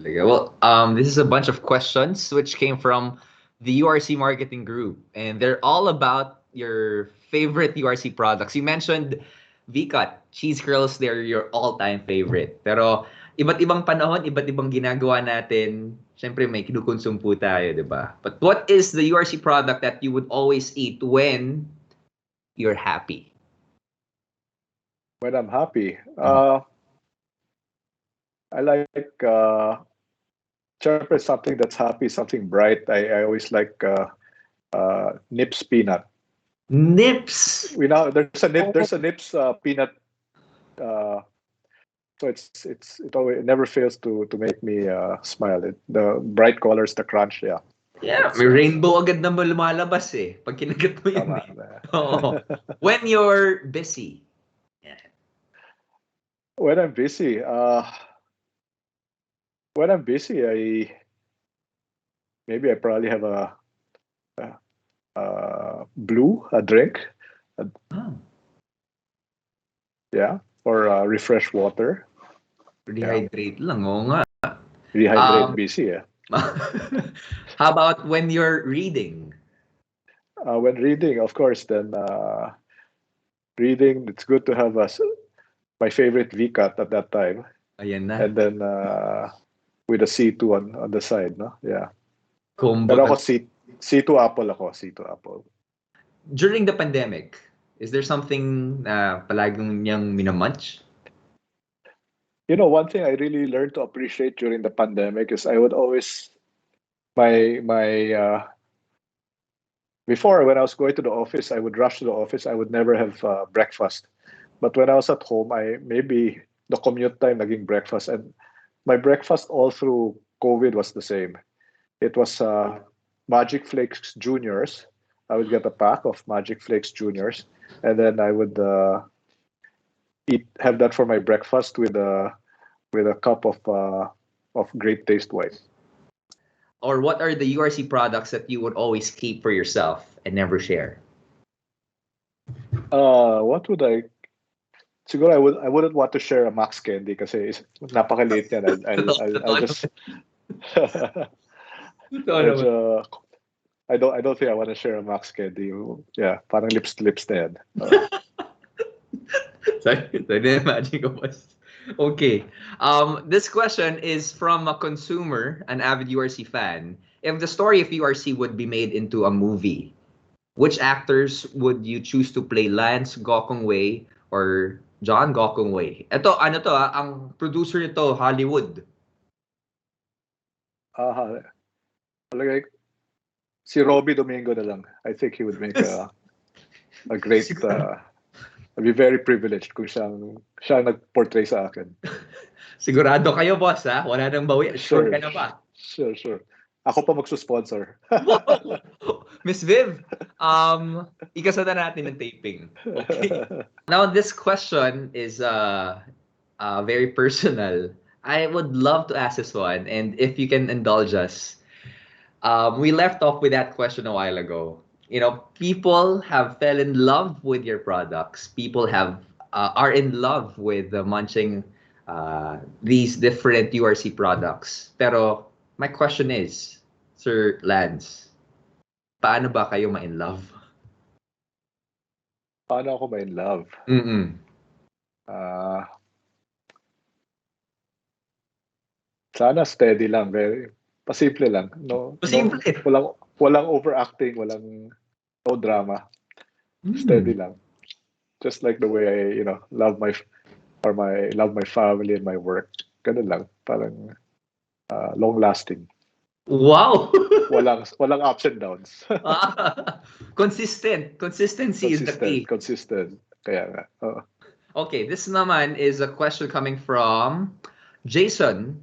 Well, this is a bunch of questions which came from the URC marketing group, and they're all about your favorite URC products. You mentioned VCAT, cheese curls, they're your all-time favorite. Pero iba't ibang panahon, iba't ibang ginagawa natin. Siyempre may kinukonsum po tayo, di ba? But what is the URC product that you would always eat when you're happy? When I'm happy, I like something that's happy, something bright. I always like Nips peanut. Nips. There's a Nips peanut So it never fails to make me smile. The bright colors, the crunch, yeah. Yeah, may rainbow agad na lumalabas eh. Pag kinagat mo yun Tama. eh. Oo. When you're busy. Yeah. When I'm busy, maybe I probably have a drink, Oh, yeah, or refresh water, yeah, rehydrate lang. Oo nga. rehydrate. Um, Busy, yeah. how about when you're reading? When reading, of course, then reading. It's good to have my favorite VCAT at that time, Ayan na. and then with a C2 on the side, no, yeah. Combo Pero ako tal- C2 Apple ako, C2 Apple. During the pandemic, is there something na palaging niyang minamunch? One thing I really learned to appreciate during the pandemic is I would always my before, when I was going to the office, I would rush to the office. I would never have breakfast. But when I was at home, I maybe the commute time naging breakfast, and my breakfast all through COVID was the same. It was Magic Flakes Juniors. I would get a pack of Magic Flakes Juniors, and then I would have that for my breakfast with a cup of Great Taste wine. Or what are the URC products that you would always keep for yourself and never share? What would I? Siguro I wouldn't want to share a Max Candy kasi napakaliit yan. I'll just Totoo naman. medyo, I don't think I want to share a Max Candy. Yeah, parang lips to lips na yan. Sorry, I didn't imagine ko was. Okay. This question is from a consumer, an avid URC fan. If the story of URC would be made into a movie, which actors would you choose to play Lance Gokongwei or John Gokongwei? Ito, ano to ang producer nito, Hollywood. Like, si Robi Domingo na lang. I think he would make a great. I'd be very privileged kung siya nag-portray sa akin. Sigurado kayo, boss, ha? Wala nang bawi. Sure ka na ba? Sure. Ako pa magsusponsor. Miss Viv, ikasada natin ng taping. Okay. Now, this question is very personal. I would love to ask this one, and if you can indulge us. We left off with that question a while ago. People have fell in love with your products. People are in love with munching these different URC products. Pero my question is, Sir Lance, paano ba kayo ma-in love? Paano ako ma-in love? Sana steady lang, very pasimple lang. No, Pasimple. walang overacting, no drama. Steady lang. Just like the way I, love my family and my work. Ganun lang, parang long lasting. Wow. walang ups and downs. Consistency is the key. Consistent. Kaya nga. Okay, this naman is a question coming from Jason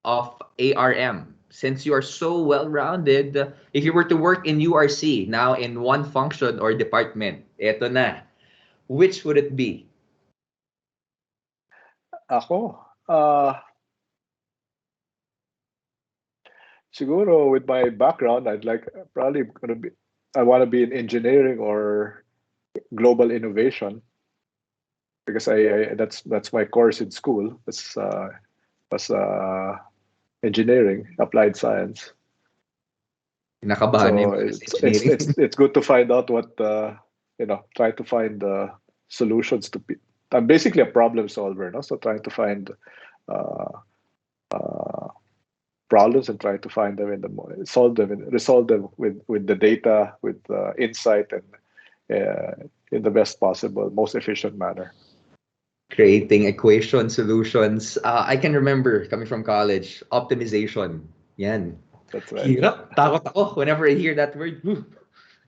of ARM. Since you are so well-rounded, if you were to work in URC now in one function or department, eto na, which would it be? Ako, siguro with my background, I want to be in engineering or global innovation because that's my course in school. That's engineering, applied science. Nakabahan So it's good to find out what try to find solutions to. I'm basically a problem solver, no? So trying to find problems and trying to find them resolve them with the data, with insight, and in the best possible, most efficient manner. Creating equation solutions. I can remember coming from college, optimization. Yan. That's right. Hirap. Takot ako whenever I hear that word.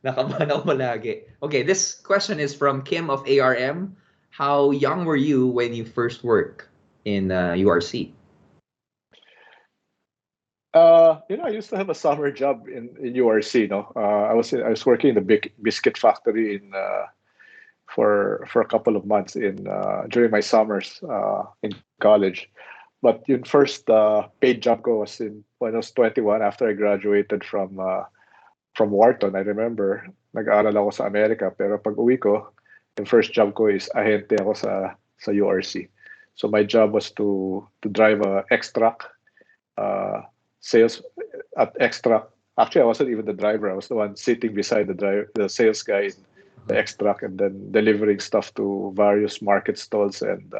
Nakabahan ako malagi. Okay, this question is from Kim of ARM. How young were you when you first worked? in URC? I used to have a summer job in URC. No, I was working in the big biscuit factory for a couple of months during my summers in college. But yung first paid job ko was when I was 21 after I graduated from Wharton. I remember nag-aaral ako sa Amerika, pero pag uwi ko, yung first job ko is ahente ako sa URC. So my job was to drive a extract sales at extract. Actually, I wasn't even the driver. I was the one sitting beside the sales guy in the extract, and then delivering stuff to various market stalls and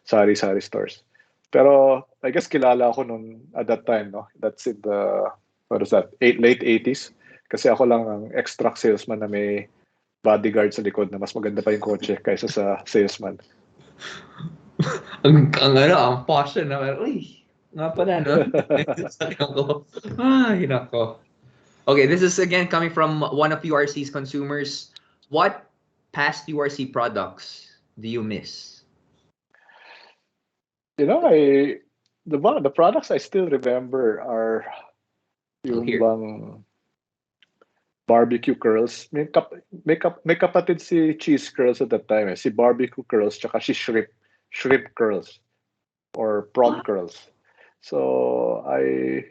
sari-sari stores. Pero I guess kilala ako noon at that time, no? That's in the, what is that, late 80s. Kasi ako lang ang extract salesman na may bodyguard sa likod na mas maganda pa yung kotse kaysa sa salesman. ang posh na. Uy, nga pala, no? Ay, nako. Okay, this is again coming from one of URC's consumers. What past URC products do you miss? The products I still remember are yung bang barbecue curls. May kapatid si cheese curls at that time. Si barbecue curls tsaka si shrimp curls or prawn curls. So I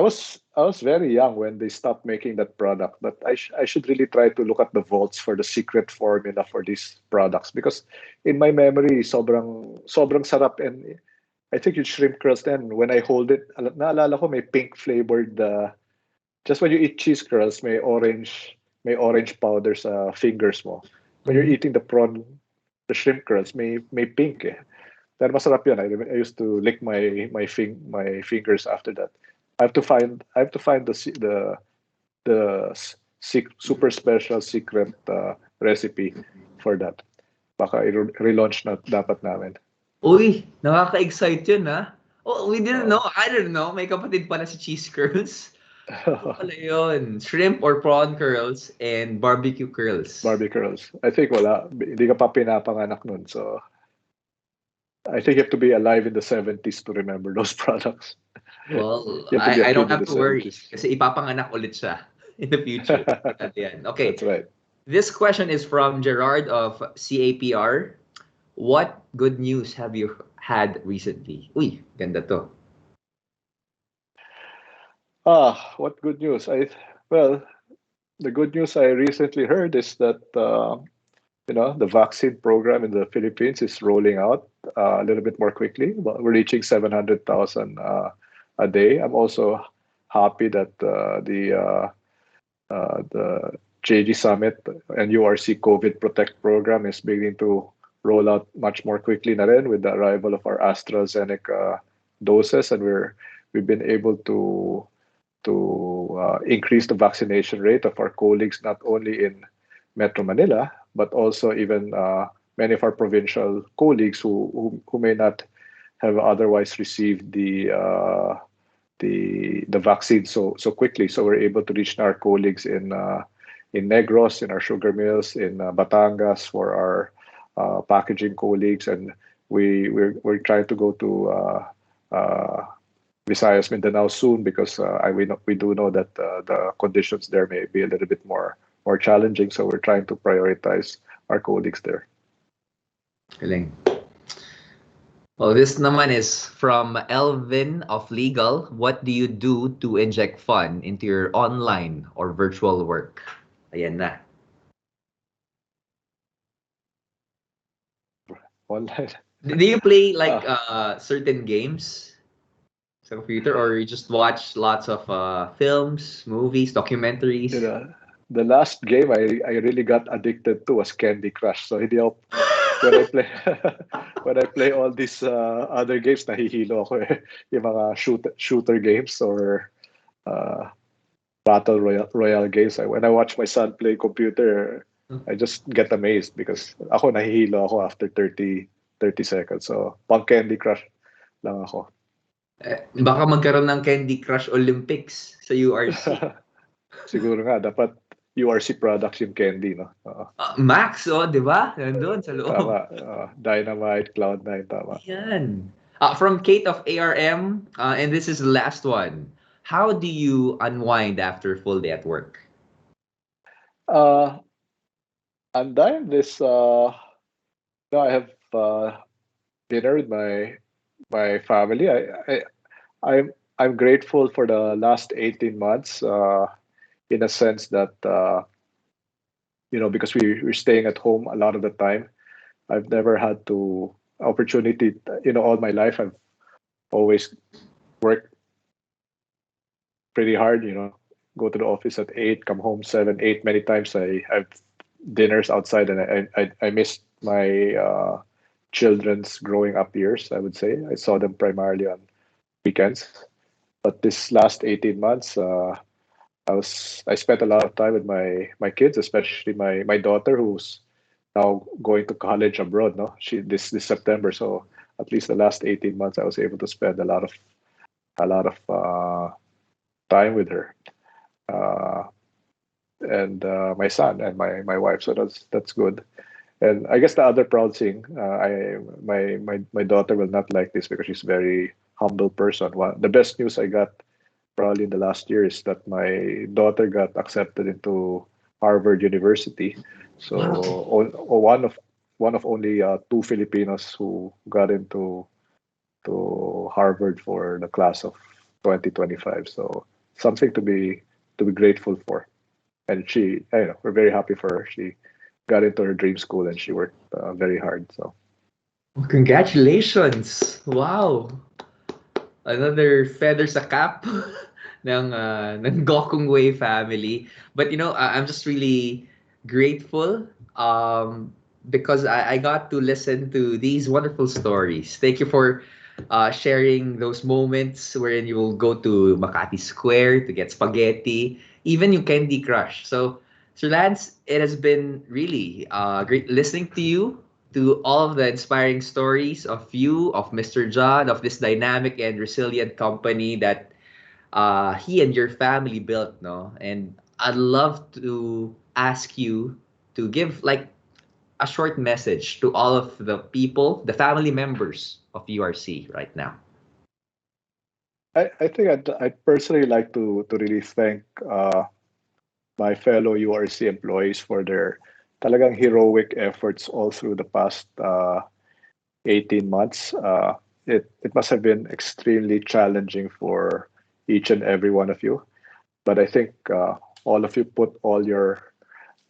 was very young when they stopped making that product, but I should really try to look at the vaults for the secret formula for these products, because in my memory sobrang sarap. And I think yung shrimp curls then, when I hold it, naalala ko may pink flavored just when you eat cheese curls may orange powder sa fingers mo. When you're eating the shrimp curls may pink eh. Pero masarap yun. I used to lick my fingers after that. I have to find the super special secret recipe for that. Baka relaunch na dapat namin. Uy, nakaka-excite yun, ha? Oh, we didn't know. I didn't know. May kapatid pala si cheese curls. Pala yun. Shrimp or prawn curls and barbecue curls. Barbecue curls. I think wala. Hindi ka pa pinapanganak nun. So I think you have to be alive in the 70s to remember those products. Well, I don't have to worry kasi ipapanganak ulit siya in the future. Okay. That's right. This question is from Gerard of CAPR. What good news have you had recently? Uy, ganda to. What good news? The good news I recently heard is that the vaccine program in the Philippines is rolling out a little bit more quickly. We're reaching 700,000 a day. I'm also happy that the JG Summit and URC COVID Protect program is beginning to roll out much more quickly na rin with the arrival of our AstraZeneca doses, and we've been able to increase the vaccination rate of our colleagues not only in Metro Manila but also even many of our provincial colleagues who may not have otherwise received the vaccine so quickly. So we're able to reach our colleagues in Negros, in our sugar mills, in Batangas for our packaging colleagues, and we're trying to go to Visayas, Mindanao soon, because we do know that the conditions there may be a little bit more challenging. So we're trying to prioritize our colleagues there. Galing. Well, this naman is from Elvin of Legal. What do you do to inject fun into your online or virtual work? Ayan na. Online. Do you play like certain games sa computer, or you just watch lots of films, movies, documentaries? The last game I really got addicted to was Candy Crush. So hindi ako, when I play all these other games, nahihilo ako eh. Yung mga shooter games or battle royale games. When I watch my son play computer, I just get amazed because ako nahihilo ako after 30 seconds. So pang Candy Crush lang ako. Baka magkaroon ng Candy Crush Olympics sa URC. Siguro nga, dapat URC products yung candy, no? Max, oh, di ba? Nandun sa loob. Tama. Dynamite, Cloud9, tama. Yan. From Kate of ARM, and this is the last one. How do you unwind after a full day at work? Uh, I'm dying this. No, I have dinner with my family. I'm I'm grateful for the last 18 months. In a sense that because we're staying at home a lot of the time. I've never had to opportunity. All my life I've always worked pretty hard. Go to the office at 8, come home 7, 8. Many times I have dinners outside, and I missed my children's growing up years. I would say I saw them primarily on weekends. But this last 18 months, I spent a lot of time with my kids, especially my daughter, who's now going to college abroad. No, she this September. So at least the last 18 months, I was able to spend a lot of time with her, uh, and my son and my wife. So that's good. And I guess the other proud thing, my daughter will not like this because she's a very humble person. The best news I got probably in the last year is that my daughter got accepted into Harvard University. So Wow. one of only two Filipinos who got into to Harvard for the class of 2025. So something to be grateful for. And we're very happy for her. She got into her dream school and she worked very hard. So Congratulations! Wow! Another feather sa cap ng Gokongwei family. But I'm just really grateful because I got to listen to these wonderful stories. Thank you for sharing those moments wherein you will go to Makati Square to get spaghetti, even yung Candy Crush. So, Sir Lance, it has been really great listening to you, to all of the inspiring stories of you, of Mr. John, of this dynamic and resilient company that he and your family built, no? And I'd love to ask you to give like a short message to all of the people, the family members of URC right now. I think I'd personally like to really thank my fellow URC employees for their talagang heroic efforts all through the past 18 months. It must have been extremely challenging for each and every one of you. But I think all of you put all your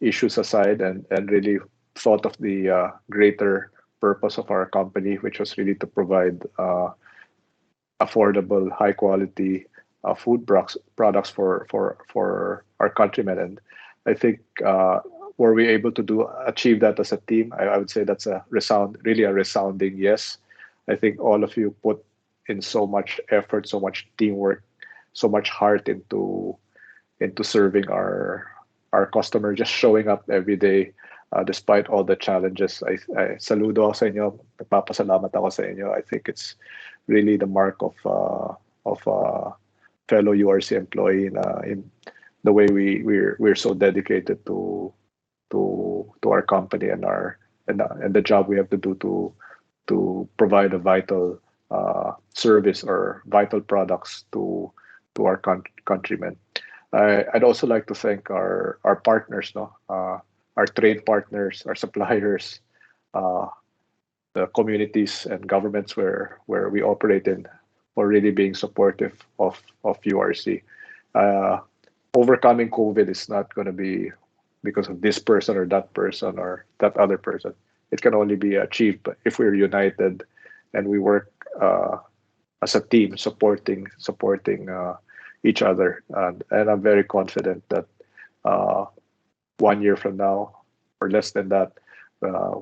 issues aside and really thought of the greater purpose of our company, which was really to provide affordable, high quality products for our countrymen. And I think were we able to achieve that as a team, I would say that's really a resounding yes. I think all of you put in so much effort, so much teamwork, so much heart into serving our customer, just showing up every day despite all the challenges. I saludo ako sa inyo, nagpapasalamat ako sa inyo. I think it's really the mark of fellow URC employee in the way we're so dedicated to our company and the job we have to do to provide a vital service or vital products to our countrymen. I'd also like to thank our partners, no, our trade partners, our suppliers, the communities and governments where we operate in, for really being supportive of URC. Overcoming COVID is not going to be because of this person or that other person. It can only be achieved if we're united and we work as a team, supporting each other. And I'm very confident that 1 year from now, or less than that,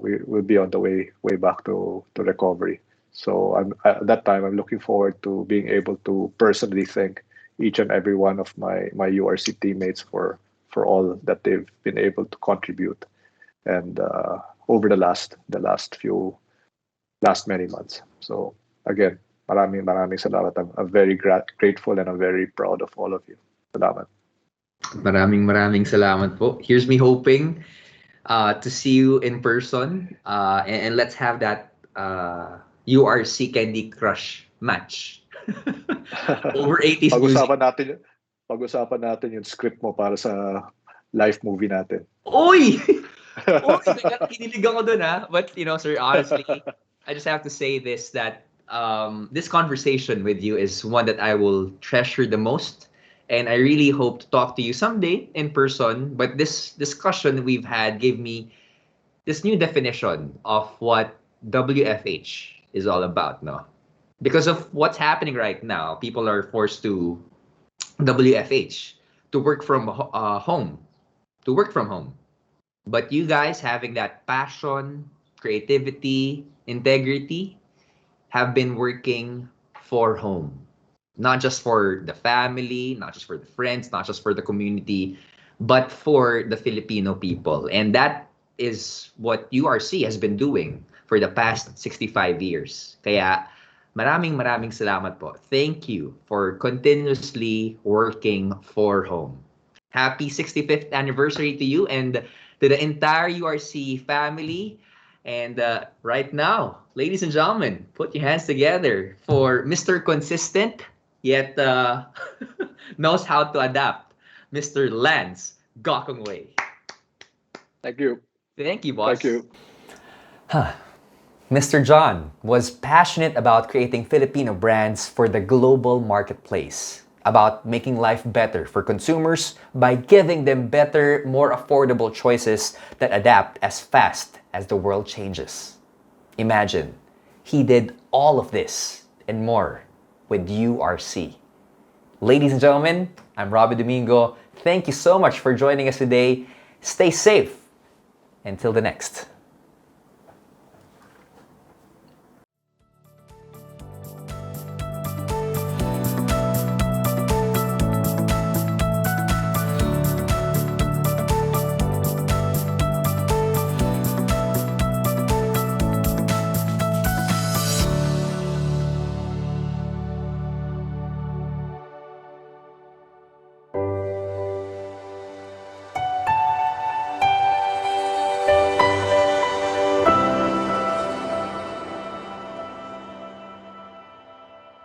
we will be on the way back to recovery. So at that time, I'm looking forward to being able to personally thank each and every one of my URC teammates for all that they've been able to contribute, and over the last many months. So again, maraming salamat. I'm very grateful and I'm very proud of all of you. Salamat. Maraming salamat po. Here's me hoping to see you in person. And let's have that URC Candy Crush match. Over 80s music. Pag-usapan natin, pag-usapan natin yung script mo para sa live movie natin. Uy! Uy! Kinilig ako dun, ha? But, sir, honestly, I just have to say this, that this conversation with you is one that I will treasure the most. And I really hope to talk to you someday in person. But this discussion we've had gave me this new definition of what WFH is all about, no? Because of what's happening right now, people are forced to WFH, to work from home, to work from home. But you guys having that passion, creativity, integrity, have been working for home. Not just for the family, not just for the friends, not just for the community, but for the Filipino people. And that is what URC has been doing for the past 65 years. Kaya maraming salamat po. Thank you for continuously working for home. Happy 65th anniversary to you and to the entire URC family. And right now, ladies and gentlemen, put your hands together for Mr. Consistent, yet knows how to adapt, Mr. Lance Gokongwei. Thank you. Thank you, boss. Thank you. Mr. John was passionate about creating Filipino brands for the global marketplace, about making life better for consumers by giving them better, more affordable choices that adapt as fast as the world changes. Imagine, he did all of this and more with URC. Ladies and gentlemen, I'm Robi Domingo. Thank you so much for joining us today. Stay safe. Until the next.